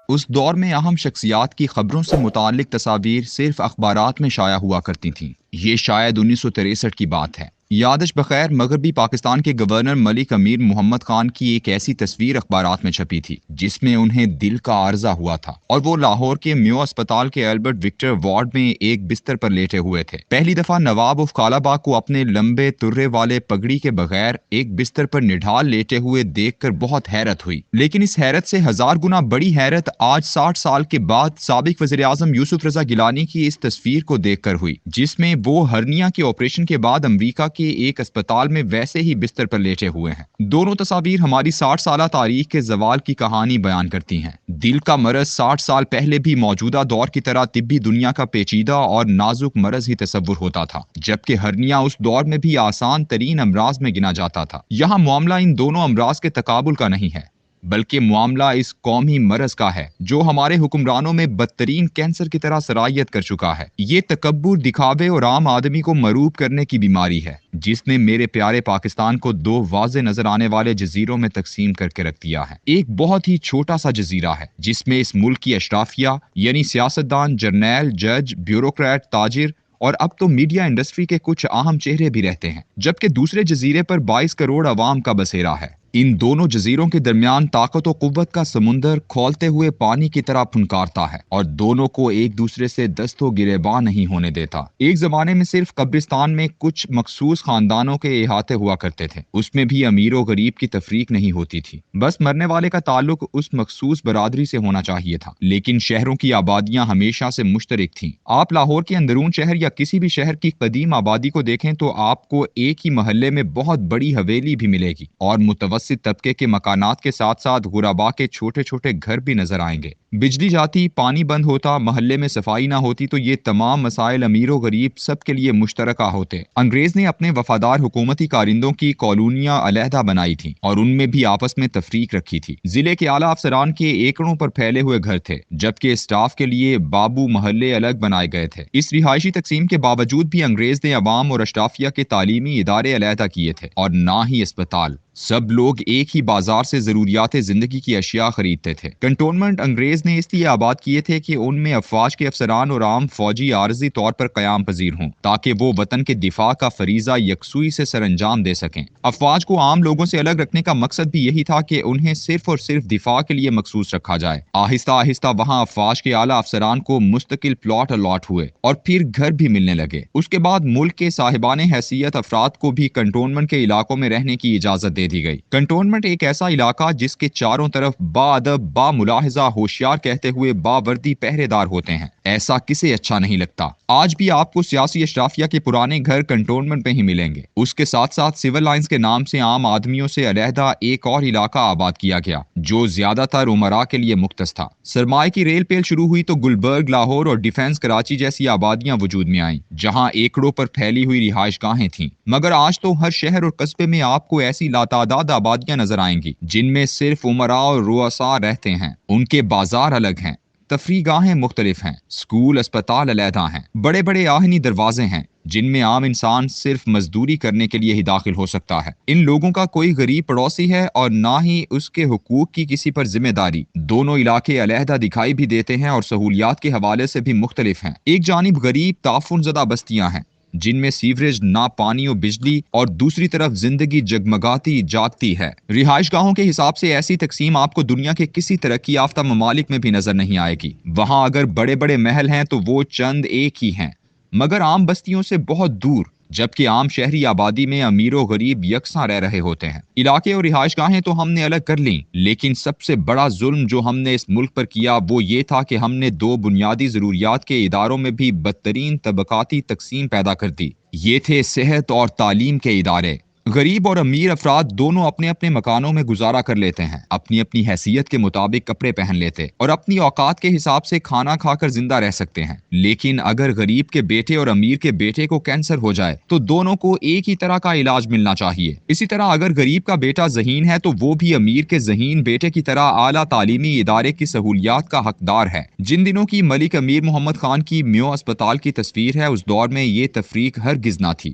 اس دور میں اہم شخصیات کی خبروں سے متعلق تصاویر صرف اخبارات میں شائع ہوا کرتی تھیں۔ یہ شاید 1963 کی بات ہے۔ یادش بخیر مغربی پاکستان کے گورنر ملک امیر محمد خان کی ایک ایسی تصویر اخبارات میں چھپی تھی جس میں انہیں دل کا عارضہ ہوا تھا اور وہ لاہور کے میو اسپتال کے البرٹ وکٹر وارڈ میں ایک بستر پر لیٹے ہوئے تھے۔ پہلی دفعہ نواب آف کالاباغ کو اپنے لمبے ترے والے پگڑی کے بغیر ایک بستر پر نڈھال لیٹے ہوئے دیکھ کر بہت حیرت ہوئی، لیکن اس حیرت سے ہزار گنا بڑی حیرت آج 60 سال کے بعد سابق وزیر اعظم یوسف رضا گیلانی کی اس تصویر کو دیکھ کر ہوئی، جس میں وہ ہرنیا کے آپریشن کے بعد امریکہ کے ایک اسپتال میں ویسے ہی بستر پر لیٹے ہوئے ہیں۔ دونوں تصاویر ہماری 60 سالہ تاریخ کے زوال کی کہانی بیان کرتی ہیں۔ دل کا مرض 60 سال پہلے بھی موجودہ دور کی طرح طبی دنیا کا پیچیدہ اور نازک مرض ہی تصور ہوتا تھا، جبکہ ہرنیا اس دور میں بھی آسان ترین امراض میں گنا جاتا تھا۔ یہاں معاملہ ان دونوں امراض کے تقابل کا نہیں ہے، بلکہ معاملہ اس قومی مرض کا ہے جو ہمارے حکمرانوں میں بدترین کینسر کی طرح سرایت کر چکا ہے۔ یہ تکبر، دکھاوے اور عام آدمی کو مروب کرنے کی بیماری ہے جس نے میرے پیارے پاکستان کو دو واضح نظر آنے والے جزیروں میں تقسیم کر کے رکھ دیا ہے۔ ایک بہت ہی چھوٹا سا جزیرہ ہے جس میں اس ملک کی اشرافیہ یعنی سیاستدان، جرنیل، جج، بیوروکریٹ، تاجر اور اب تو میڈیا انڈسٹری کے کچھ اہم چہرے بھی رہتے ہیں، جبکہ دوسرے جزیرے پر 22 کروڑ عوام کا بسیرا ہے۔ ان دونوں جزیروں کے درمیان طاقت و قوت کا سمندر کھولتے ہوئے پانی کی طرح پھنکارتا ہے اور دونوں کو ایک دوسرے سے دست و گریباں نہیں ہونے دیتا۔ ایک زمانے میں صرف قبرستان میں کچھ مخصوص خاندانوں کے احاطے ہوا کرتے تھے، اس میں بھی امیر و غریب کی تفریق نہیں ہوتی تھی، بس مرنے والے کا تعلق اس مخصوص برادری سے ہونا چاہیے تھا۔ لیکن شہروں کی آبادیاں ہمیشہ سے مشترک تھیں۔ آپ لاہور کے اندرون شہر یا کسی بھی شہر کی قدیم آبادی کو دیکھیں تو آپ کو ایک ہی محلے میں بہت بڑی حویلی بھی ملے گی اور متوسط طبقے کے مکانات کے ساتھ ساتھ غربا کے چھوٹے چھوٹے گھر بھی نظر آئیں گے۔ بجلی جاتی، پانی بند ہوتا، محلے میں صفائی نہ ہوتی تو یہ تمام مسائل امیر و غریب سب کے لیے مشترکہ ہوتے۔ انگریز نے اپنے وفادار حکومتی کارندوں کی کالونیاں علیحدہ بنائی تھیں اور ان میں بھی آپس میں تفریق رکھی تھی۔ ضلع کے اعلیٰ افسران کے ایکڑوں پر پھیلے ہوئے گھر تھے، جبکہ اسٹاف کے لیے بابو محلے الگ بنائے گئے تھے۔ اس رہائشی تقسیم کے باوجود بھی انگریز نے عوام اور اشرافیہ کے تعلیمی ادارے علیحدہ کیے تھے اور نہ ہی اسپتال۔ سب لوگ ایک ہی بازار سے ضروریات زندگی کی اشیاء خریدتے تھے۔ کنٹونمنٹ انگریز نے اس لیے آباد کیے تھے کہ ان میں افواج کے افسران اور عام فوجی عارضی طور پر قیام پذیر ہوں تاکہ وہ وطن کے دفاع کا فریضہ یکسوئی سے سر انجام دے سکیں۔ افواج کو عام لوگوں سے الگ رکھنے کا مقصد بھی یہی تھا کہ انہیں صرف اور صرف دفاع کے لیے مخصوص رکھا جائے۔ آہستہ آہستہ وہاں افواج کے اعلیٰ افسران کو مستقل پلاٹ الاٹ ہوئے اور پھر گھر بھی ملنے لگے۔ اس کے بعد ملک کے صاحبان حیثیت افراد کو بھی کنٹونمنٹ کے علاقوں میں رہنے کی اجازت دے دی گئی۔ کنٹونمنٹ ایک ایسا علاقہ جس کے چاروں طرف با ادب، با ملاحظہ، ہوشیار کہتے ہوئے باوردی پہرے دار ہوتے ہیں۔ ایسا کسے اچھا نہیں لگتا۔ آج بھی آپ کو سیاسی اشرافیہ کے پرانے گھر کنٹونمنٹ میں ہی ملیں گے۔ اس کے ساتھ ساتھ سول لائنز کے نام سے عام آدمیوں سے علیحدہ ایک اور علاقہ آباد کیا گیا جو زیادہ تر عمراء کے لیے مختص تھا۔ سرمایہ کی ریل پیل شروع ہوئی تو گلبرگ، لاہور اور ڈیفنس کراچی جیسی آبادیاں وجود میں آئیں جہاں ایکڑوں پر پھیلی ہوئی رہائش گاہیں تھیں۔ مگر آج تو ہر شہر اور قصبے میں آپ کو ایسی لاتعداد آبادیاں نظر آئیں گی جن میں صرف عمراء اور رؤساء رہتے ہیں۔ ان کے بازار الگ ہیں، تفریح گاہیں مختلف ہیں، اسکول، اسپتال علیحدہ ہیں، بڑے بڑے آہنی دروازے ہیں جن میں عام انسان صرف مزدوری کرنے کے لیے ہی داخل ہو سکتا ہے۔ ان لوگوں کا کوئی غریب پڑوسی ہے اور نہ ہی اس کے حقوق کی کسی پر ذمہ داری۔ دونوں علاقے علیحدہ دکھائی بھی دیتے ہیں اور سہولیات کے حوالے سے بھی مختلف ہیں۔ ایک جانب غریب تعفن زدہ بستیاں ہیں جن میں سیوریج، نہ پانی و بجلی، اور دوسری طرف زندگی جگمگاتی جاگتی ہے۔ رہائش گاہوں کے حساب سے ایسی تقسیم آپ کو دنیا کے کسی ترقی یافتہ ممالک میں بھی نظر نہیں آئے گی۔ وہاں اگر بڑے بڑے محل ہیں تو وہ چند ایک ہی ہیں، مگر عام بستیوں سے بہت دور، جبکہ عام شہری آبادی میں امیر و غریب یکساں رہ رہے ہوتے ہیں۔ علاقے اور رہائش گاہیں تو ہم نے الگ کر لیں، لیکن سب سے بڑا ظلم جو ہم نے اس ملک پر کیا وہ یہ تھا کہ ہم نے دو بنیادی ضروریات کے اداروں میں بھی بدترین طبقاتی تقسیم پیدا کر دی۔ یہ تھے صحت اور تعلیم کے ادارے۔ غریب اور امیر افراد دونوں اپنے اپنے مکانوں میں گزارا کر لیتے ہیں، اپنی اپنی حیثیت کے مطابق کپڑے پہن لیتے اور اپنی اوقات کے حساب سے کھانا کھا کر زندہ رہ سکتے ہیں۔ لیکن اگر غریب کے بیٹے اور امیر کے بیٹے کو کینسر ہو جائے تو دونوں کو ایک ہی طرح کا علاج ملنا چاہیے۔ اسی طرح اگر غریب کا بیٹا ذہین ہے تو وہ بھی امیر کے ذہین بیٹے کی طرح اعلیٰ تعلیمی ادارے کی سہولیات کا حقدار ہے۔ جن دنوں کی ملک امیر محمد خان کی میو اسپتال کی تصویر ہے، اس دور میں یہ تفریق ہرگز نہ تھی۔